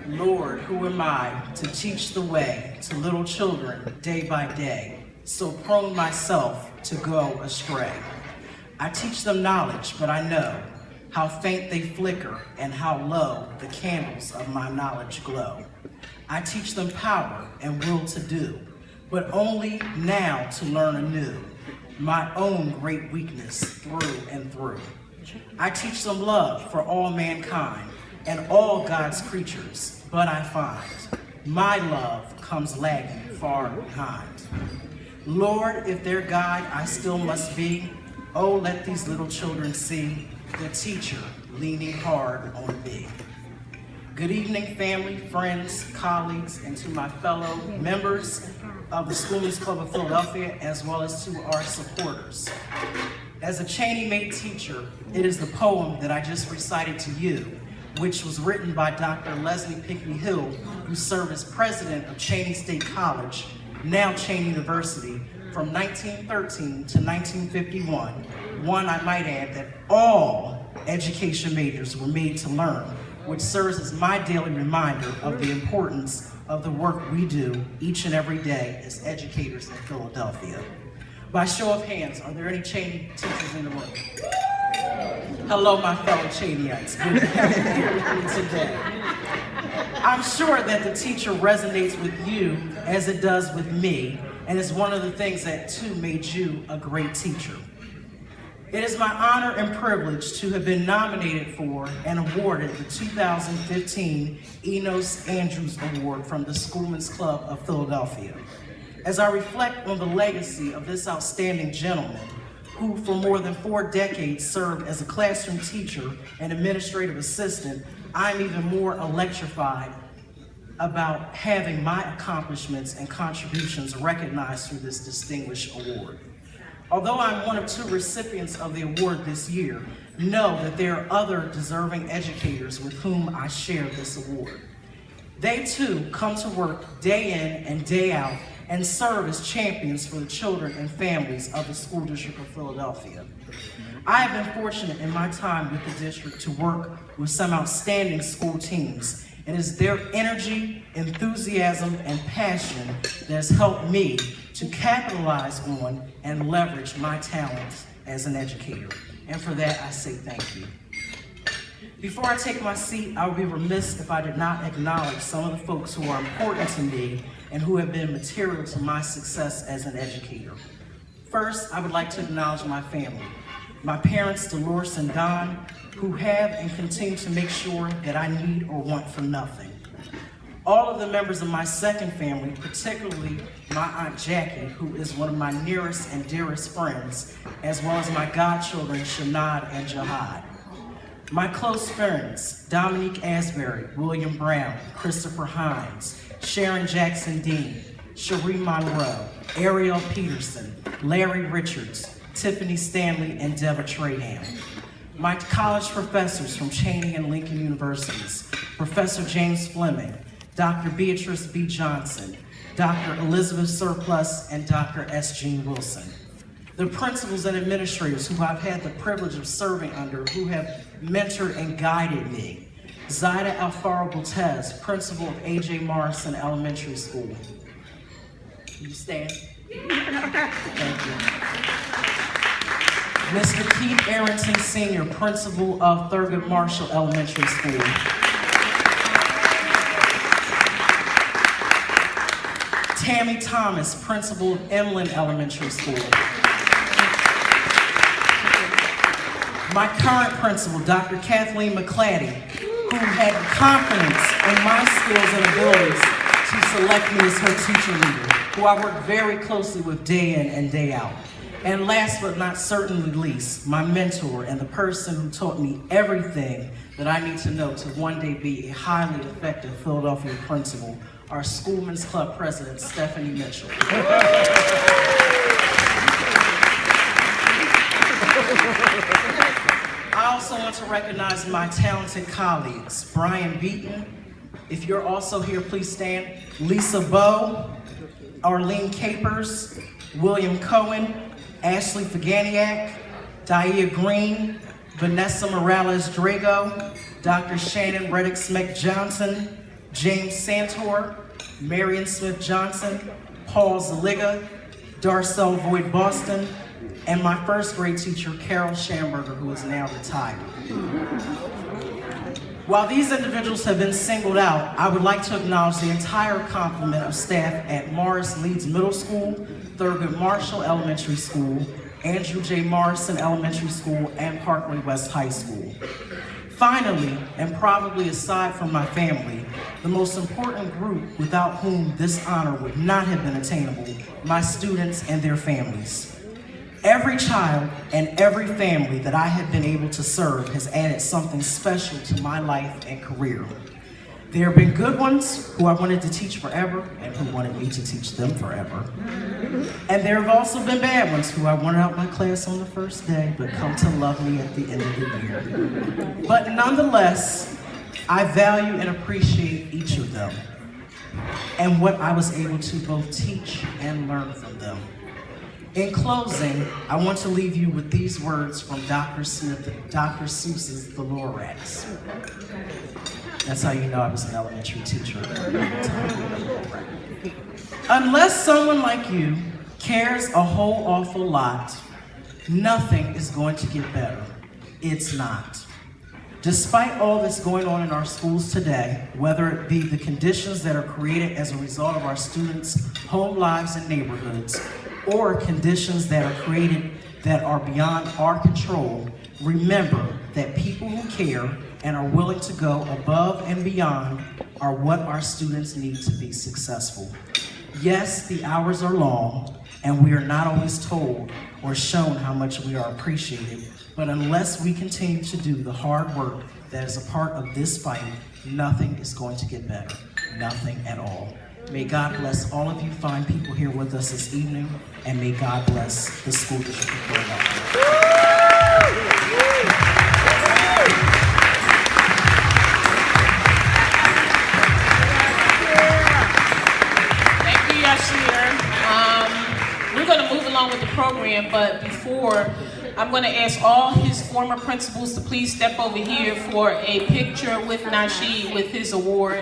Lord, who am I to teach the way to little children day by day, so prone myself to go astray? I teach them knowledge, but I know how faint they flicker and how low the candles of my knowledge glow. I teach them power and will to do, but only now to learn anew my own great weakness through and through. I teach them love for all mankind and all God's creatures, but I find my love comes lagging far behind. Lord, if their guide I still must be, oh, let these little children see the teacher leaning hard on me. Good evening, family, friends, colleagues, and to my fellow members of the Schoolmen's Club of Philadelphia, as well as to our supporters. As a Cheney-made teacher, it is the poem that I just recited to you, which was written by Dr. Leslie Pinckney Hill, who served as president of Cheney State College, now Cheney University, from 1913 to 1951, one I might add that all education majors were made to learn, which serves as my daily reminder of the importance of the work we do each and every day as educators in Philadelphia. By show of hands, are there any Cheney teachers in the room? Hello, my fellow Cheneyites. Good to have you here with me today. I'm sure that the teacher resonates with you as it does with me, and is one of the things that too made you a great teacher. It is my honor and privilege to have been nominated for and awarded the 2015 Enos Andrews Award from the Schoolmen's Club of Philadelphia. As I reflect on the legacy of this outstanding gentleman, who for more than 4 decades served as a classroom teacher and administrative assistant, I'm even more electrified about having my accomplishments and contributions recognized through this distinguished award. Although I'm one of 2 recipients of the award this year, know that there are other deserving educators with whom I share this award. They too come to work day in and day out and serve as champions for the children and families of the School District of Philadelphia. I have been fortunate in my time with the district to work with some outstanding school teams, and it's their energy, enthusiasm, and passion that has helped me to capitalize on and leverage my talents as an educator. And for that, I say thank you. Before I take my seat, I would be remiss if I did not acknowledge some of the folks who are important to me and who have been material to my success as an educator. First, I would like to acknowledge my family. My parents, Dolores and Don, who have and continue to make sure that I need or want for nothing. All of the members of my second family, particularly my Aunt Jackie, who is one of my nearest and dearest friends, as well as my godchildren, Shanad and Jihad. My close friends, Dominique Asbury, William Brown, Christopher Hines, Sharon Jackson Dean, Cherie Monroe, Ariel Peterson, Larry Richards, Tiffany Stanley, and Deborah Trahan. My college professors from Cheney and Lincoln Universities, Professor James Fleming, Dr. Beatrice B. Johnson, Dr. Elizabeth Surplus, and Dr. S. Jean Wilson. The principals and administrators who I've had the privilege of serving under, who have mentored and guided me. Zaida Alfaro Bultez, principal of A.J. Morrison Elementary School. Can you stand? Thank you. Mr. Keith Arrington Sr., principal of Thurgood Marshall Elementary School. Tammy Thomas, principal of Emlyn Elementary School. My current principal, Dr. Kathleen McClatty, who had confidence in my skills and abilities to select me as her teacher leader, who I work very closely with day in and day out. And last but not certainly least, my mentor and the person who taught me everything that I need to know to one day be a highly effective Philadelphia principal, our Schoolmen's Club president, Stephanie Mitchell. I also want to recognize my talented colleagues, Brian Beaton. If you're also here, please stand. Lisa Bowe, Arlene Capers, William Cohen, Ashley Faganiak, Daia Green, Vanessa Morales Drago, Dr. Shannon Reddick Smith Johnson, James Santor, Marion Smith Johnson, Paul Zaliga, Darcel Voigt Boston, and my first grade teacher, Carol Schamberger, who is now retired. While these individuals have been singled out, I would like to acknowledge the entire complement of staff at Morris Leeds Middle School, Thurgood Marshall Elementary School, Andrew J. Morrison Elementary School, and Parkway West High School. Finally, and probably aside from my family, the most important group without whom this honor would not have been attainable, my students and their families. Every child and every family that I have been able to serve has added something special to my life and career. There have been good ones who I wanted to teach forever and who wanted me to teach them forever. And there have also been bad ones who I wanted out my class on the first day but come to love me at the end of the year. But nonetheless, I value and appreciate each of them and what I was able to both teach and learn from them. In closing, I want to leave you with these words from Dr. Seuss's The Lorax. That's how you know I was an elementary teacher. Unless someone like you cares a whole awful lot, nothing is going to get better. It's not. Despite all that's going on in our schools today, whether it be the conditions that are created as a result of our students' home lives and neighborhoods, or conditions that are created that are beyond our control, remember that people who care and are willing to go above and beyond are what our students need to be successful. Yes, the hours are long, and we are not always told or shown how much we are appreciated, but unless we continue to do the hard work that is a part of this fight, nothing is going to get better, nothing at all. May God bless all of you fine people here with us this evening, and may God bless the school district of Philadelphia. Thank you, Yasir. We're going to move along with the program, but before, I'm going to ask all his former principals to please step over here for a picture with Nasheed with his award.